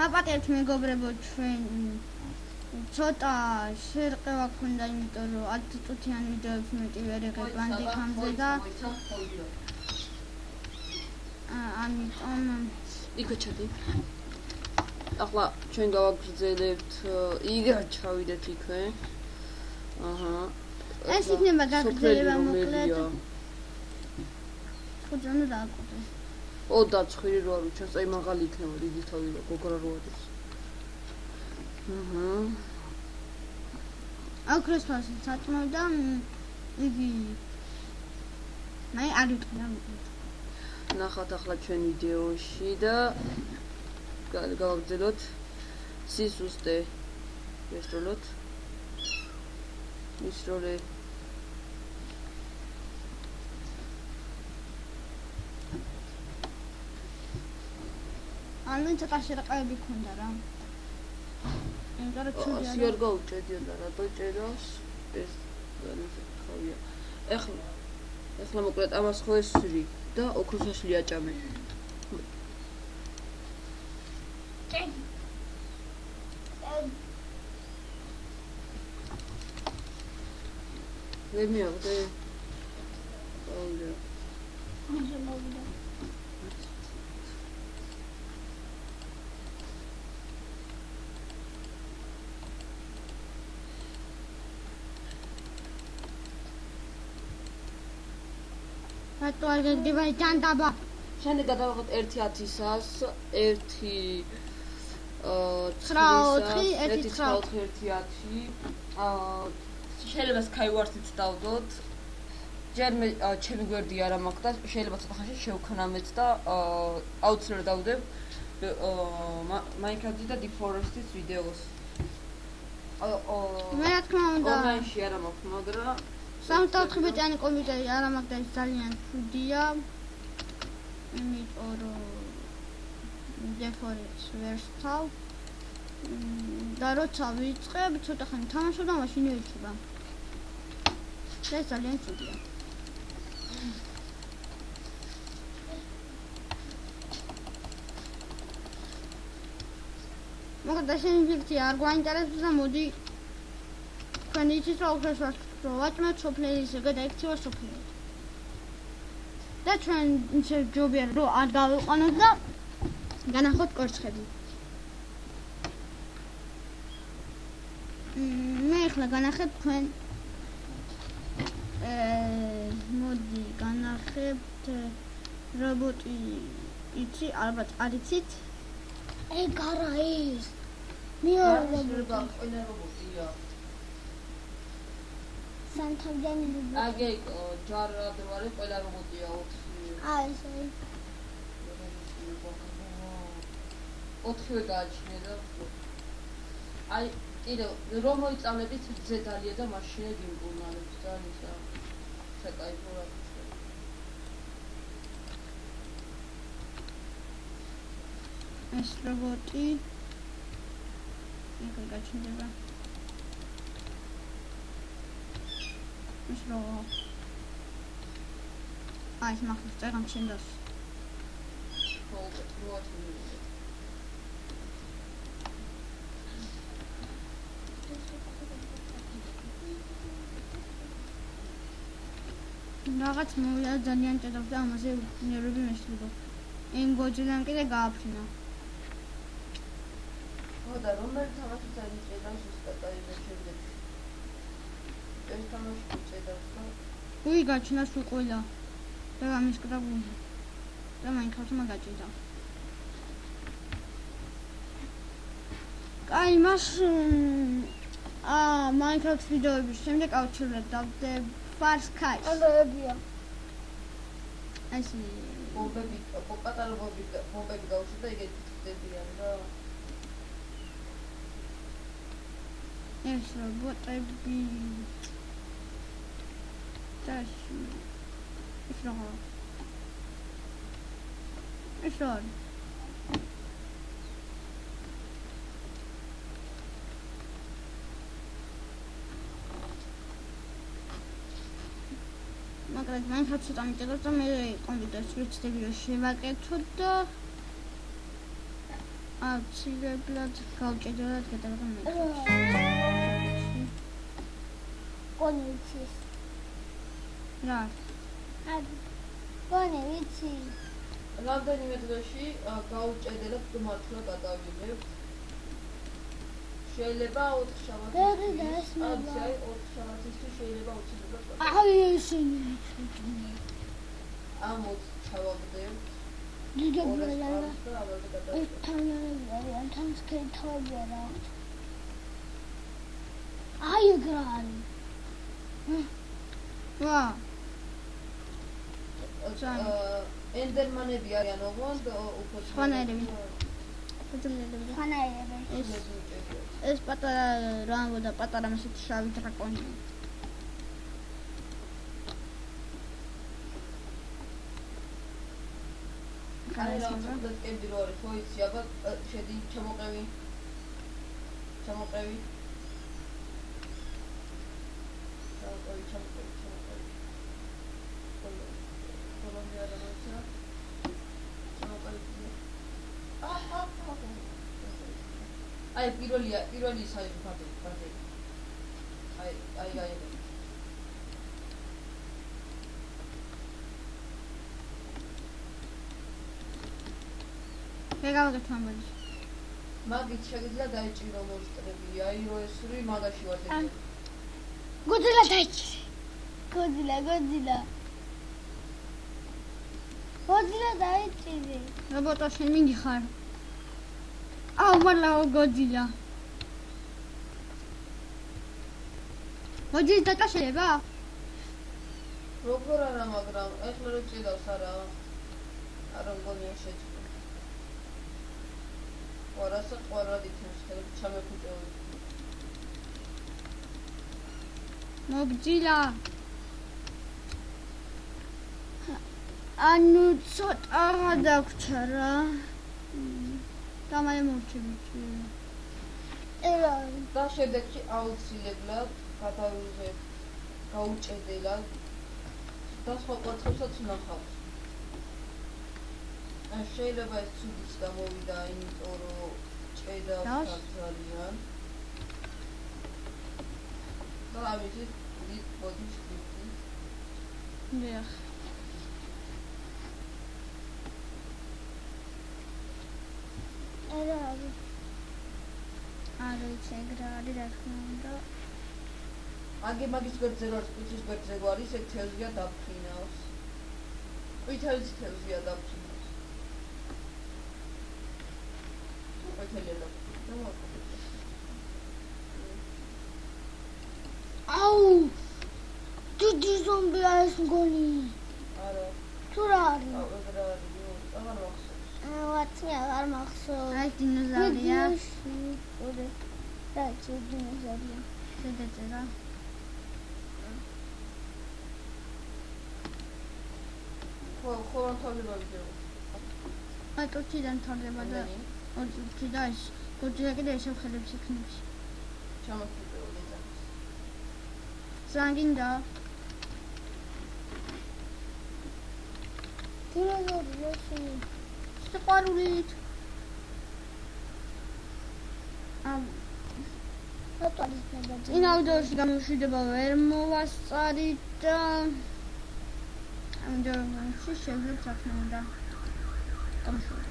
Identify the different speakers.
Speaker 1: მაპატეთ მეგობრებო ჩვენ ცოტა შერყევა გქონდა იმიტომ რომ 10 წუთიან ვიდეოებს მეტი ვერ იღებ ბანდიკამზე და ამიტომ
Speaker 2: იქ ჩადი ახლა ჩვენ გავაგრძელებთ იგივე ჩავიდეთ იქვე აჰა
Speaker 1: ეს იქნება გაგრძელება მოკლედ ხუძანო დააკეთე
Speaker 2: ო დაცხვირი რო არ უჩას აი მაღალი იქნება დიდი თავი რო გოგრა რო ადის აჰა
Speaker 1: აკრეს ფასი საწმო და იგი მე არ ვიტყვი
Speaker 2: ნახოთ ახლა ჩვენ ვიდეოში და გავაგრძელოთ სისუსტე ვესწავლოთ ის როლე
Speaker 1: ანუ ცოტა შერყევები ქონდა რა იმიტომ რომ ჩუდია
Speaker 2: ასე არ გაუჭედიოდა რატო ჭედავს ეს ხავია ეხლა მოკლედ ამას ხო ესვრი და ოქროსაშლი აჭამე ვერ მიაღდე
Speaker 1: მოვიდა რატო არ გაგდება ჯანდაბა
Speaker 2: შენ გადავიღოთ 1-10-ას 1 შეიძლება Skyward-ით დავდოთ ჯერ მე ჩემი გვერდი არ მაქვს და შეიძლება ცოტა ხანში შევქნამეთ და აუცილებლად დავდებ Minecraft-ის და Deep Forest-ის ვიდეოს
Speaker 1: მე რა თქმა უნდა
Speaker 2: ონლაინში არ მაქვს მაგრამ
Speaker 1: 64 ბიტიანი კომპიუტერი არ მაქვს და ის ძალიან ცუდია იმიტომ რომ Deep Forest ვერსთავ და როცა ვიწყებ ცოტა ხანი თამაშობ და მაშინ ვიჩება ეს ძალიან ცუდია მოკლედ შენ ვიქცი არ გვაინტერესებს და მოდი თქვენ იცით რომ ოქროს რო ვაჭმევთ სოფლერის გადაიქცევა სოფლერი და ჩვენ ისე ჯობია რომ არ გავიყვანოთ და განახოთ კორცხები მე ახლა განახებ თქვენ მოდი განახებთ რობოტი იცი ალბათ არ იცით ეგ არა ის მეორე
Speaker 2: ყველა რობოტია
Speaker 1: სანთავიანი რობოტი
Speaker 2: აგე ჯარად ვარ ყველა რობოტია 4
Speaker 1: ესე
Speaker 2: 4-ვე გააჩინე და აი კიდევ რომ მოიწამებით ზედალია და მაშინე გიმკურნალებს და ისა საკაიფო რა
Speaker 1: ეს რობოტი იქ გაჩნდება ეს რობოტი აი ეს მახსოვს წეგან შენდას რაღაც მოვიდა ძალიან ჭედავს და ამაზე ნერვები მეშლება იმ გოჯიდან კიდე გააფრინა
Speaker 2: და რომელი თამაშიც არ იწედავს ზუსტად აი მე შევიდეთ ეს თამაში იწედავს და
Speaker 1: უი გაჩნდა სულ ყველა და გამისკდა გუნდი და Minecraft-მა გაჭიდა კაი მას Minecraft ვიდეოების შემდეგ ავჩერდეთ დავდებ Far Sky
Speaker 3: აბია
Speaker 1: ასე
Speaker 2: ბომბები პატარა ბომბები გავუშვი და ეგეთი ხდებიან და
Speaker 1: ეს რობოტები დაში ეს რა მაგრამ Minecraft ცოტა მიჭედავს და მე კომპიუტერს ვეცდები რომ შევაკეთო და აუცილებლად გავჭედოთ გადავიღო მე.
Speaker 3: კონი ვიცის.
Speaker 1: რა?
Speaker 3: კონი ვიცი.
Speaker 2: რამდენიმე დღეში გაუჭედელად მართლა გადავიღებ. შეიძლება 4 შაბათისთვის. აი 4 შაბათისთვის შეიძლება უცებად.
Speaker 3: აი ესენი.
Speaker 2: ამ 4 ჩავაგდებ.
Speaker 3: დიდებია. თანს კეთობია რა. აი ეგრანი.
Speaker 1: ვა.
Speaker 2: ენდერმანები არიან ოღონდ უფრო
Speaker 1: სხვანაირები. ეს პატარა რამბო და პატარა მასეთ შავი დრაკონი.
Speaker 2: აი რა ცოტათკები რო არის, ხო იცი, აბა შედი ჩამოყევი. ჩამოყევი. კოლომბია რა მოიცა? ჩამოყევი. აი პირველი საერთო ფაქტი. აი.
Speaker 1: შეგავაგეთ ამბოლი.
Speaker 2: მაგით შეგიძლია დაიჭირო მონსტრები. აი რო ესური მაგაში ვარ დეგი.
Speaker 3: გოძილა დაიჭირე. გოძილა. გოძილა დაიჭირე.
Speaker 1: რობოტო შენ მიგიხარ. აუ მალაო გოძილა. მოდი დატა შეიძლება?
Speaker 2: როგორ არა, მაგრამ ეხლა რო ჭიდავს არა. არა მგონია შეჭ. ყარასა ყარად ითნას ხელები ჩამეფუტეო.
Speaker 1: მოგძილა. ანუ ცოტა გადაგვრჩა რა. დამაი მოვჩები.
Speaker 2: და შემდეგში აუცილებლად გადავიღებ გაუჭედელად და სხვა კვარცხლებსაც ვნახავ. შეიძლება ეს ცუდიც გამოვიდა, იმიტომ რომ ჭედავს ძალიან. და ამიტომ დიდ ბოდიშ ვიქი.
Speaker 1: დიახ. არა ცეგრადი რა თქმა უნდა.
Speaker 2: მაგის გვერდზე რო არის, კუჩის გვერდზე რო არის, ეგ თევზია დაფრინავს. ყვითელი თევზია დაფრინავს.
Speaker 3: აუ დიდი ზომბი არის მგონი.
Speaker 2: არა.
Speaker 3: თუ რა არის?
Speaker 2: აღარ არის. აღარ მახსოვს.
Speaker 3: ვაცი აღარ მახსოვს.
Speaker 1: აი დინოზავრია.
Speaker 3: ორი. რა დინოზავრია.
Speaker 1: შეძეწერა.
Speaker 2: ხო თავდება ვიდეო.
Speaker 1: აი ტოჩიდან თორდება და ორი და ის გოძილა კიდე ისევ ხელებს იქნებს.
Speaker 2: ჩამოხდეო ლეძახს.
Speaker 1: ზანგინდა.
Speaker 3: დინოზავრია შენი.
Speaker 1: სიყვარულით.
Speaker 3: რატოდის ნებადი?
Speaker 1: ინაუდოში გამოშვიდება ვერ მოვასწარით და ამ ჯერში შევძლებ საქმე უნდა. გამოშვიდე.